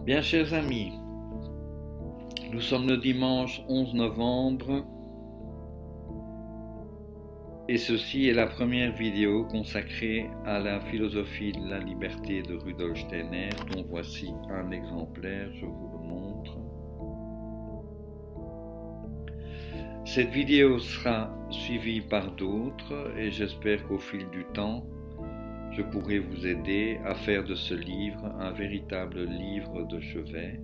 Bien, chers amis, nous sommes le dimanche 11 novembre et ceci est la première vidéo consacrée à la philosophie de la liberté de Rudolf Steiner, dont voici un exemplaire, je vous le montre. Cette vidéo sera suivie par d'autres et j'espère qu'au fil du temps, je pourrai vous aider à faire de ce livre un véritable livre de chevet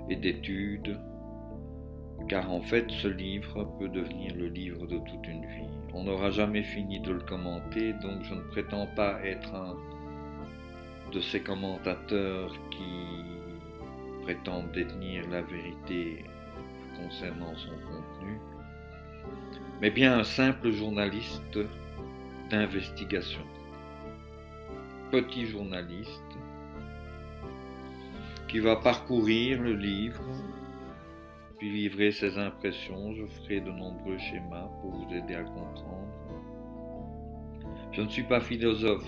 et d'études, car en fait ce livre peut devenir le livre de toute une vie. On n'aura jamais fini de le commenter, donc je ne prétends pas être un de ces commentateurs qui prétendent détenir la vérité concernant son contenu, mais bien un simple journaliste d'investigation. Petit journaliste qui va parcourir le livre, puis livrer ses impressions. Je ferai de nombreux schémas pour vous aider à comprendre. Je ne suis pas philosophe,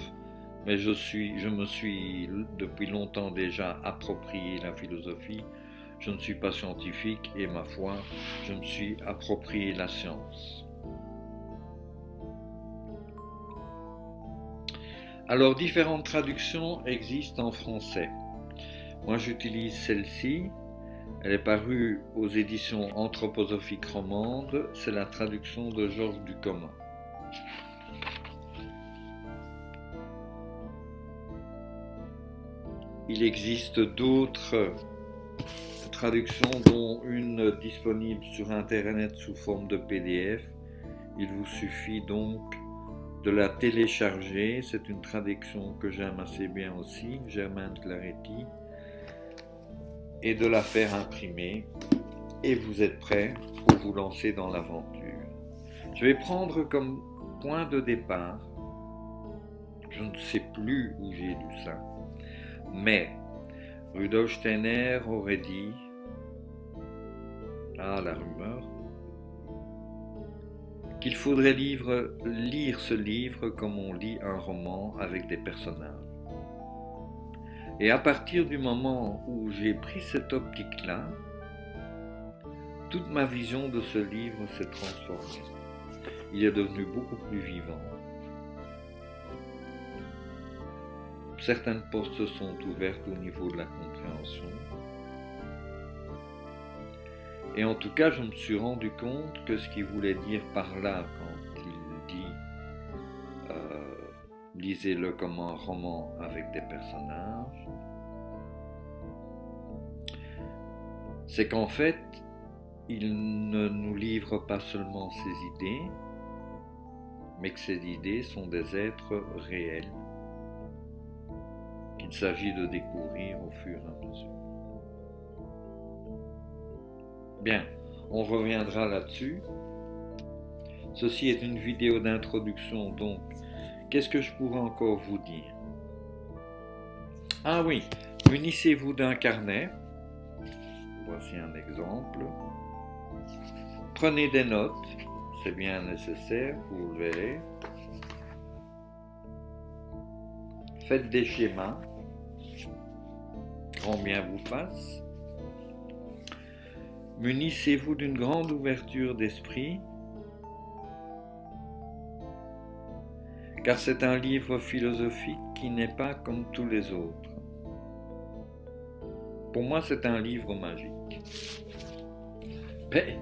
mais je me suis depuis longtemps déjà approprié la philosophie. Je ne suis pas scientifique et ma foi, je me suis approprié la science. Alors, différentes traductions existent en français. Moi, j'utilise celle-ci. Elle est parue aux éditions anthroposophiques romandes. C'est la traduction de Georges Ducommun. Il existe d'autres traductions, dont une disponible sur Internet sous forme de PDF. Il vous suffit donc de la télécharger. C'est une traduction que j'aime assez bien aussi, Germain Claretti, et de la faire imprimer. Et vous êtes prêts pour vous lancer dans l'aventure. Je vais prendre comme point de départ, je ne sais plus où j'ai lu ça, mais Rudolf Steiner aurait dit, la rumeur, qu'il faudrait lire ce livre comme on lit un roman avec des personnages. Et à partir du moment où j'ai pris cette optique-là, toute ma vision de ce livre s'est transformée. Il est devenu beaucoup plus vivant. Certaines portes se sont ouvertes au niveau de la compréhension. Et en tout cas, je me suis rendu compte que ce qu'il voulait dire par là, quand il dit lisez-le comme un roman avec des personnages, c'est qu'en fait, il ne nous livre pas seulement ses idées, mais que ces idées sont des êtres réels qu'il s'agit de découvrir au fur et à mesure. Bien, on reviendra là-dessus. Ceci est une vidéo d'introduction, donc qu'est-ce que je pourrais encore vous dire? Ah oui, munissez-vous d'un carnet. Voici un exemple. Prenez des notes, c'est bien nécessaire, vous le verrez. Faites des schémas, grand bien vous fasse. Munissez-vous d'une grande ouverture d'esprit, car c'est un livre philosophique qui n'est pas comme tous les autres. Pour moi, c'est un livre magique. Mais,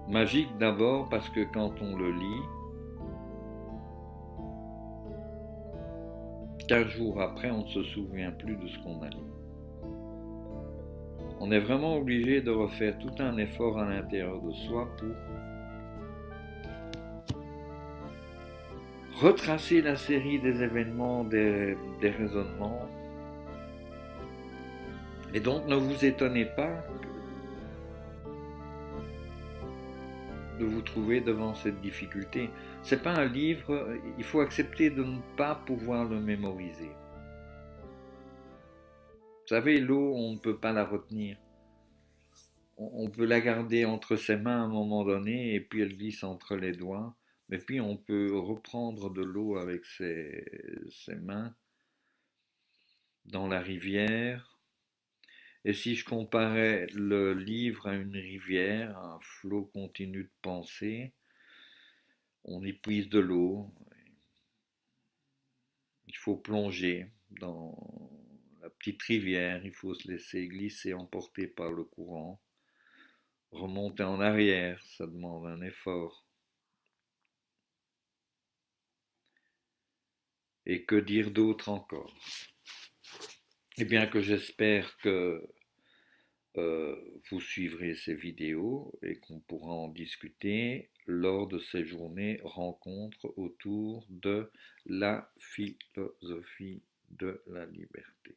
magique d'abord parce que quand on le lit, 15 jours après, on ne se souvient plus de ce qu'on a lu. On est vraiment obligé de refaire tout un effort à l'intérieur de soi pour retracer la série des événements, des raisonnements. Et donc ne vous étonnez pas de vous trouver devant cette difficulté. C'est pas un livre, il faut accepter de ne pas pouvoir le mémoriser. Vous savez, l'eau, on ne peut pas la retenir. On peut la garder entre ses mains à un moment donné et puis elle glisse entre les doigts. Mais puis on peut reprendre de l'eau avec ses mains dans la rivière. Et si je comparais le livre à une rivière, un flot continu de pensée, on y puise de l'eau, il faut plonger dans la petite rivière, il faut se laisser glisser, emporter par le courant. Remonter en arrière, ça demande un effort. Et que dire d'autre encore? Eh bien que j'espère que vous suivrez ces vidéos et qu'on pourra en discuter lors de ces journées rencontres autour de la philosophie de la liberté.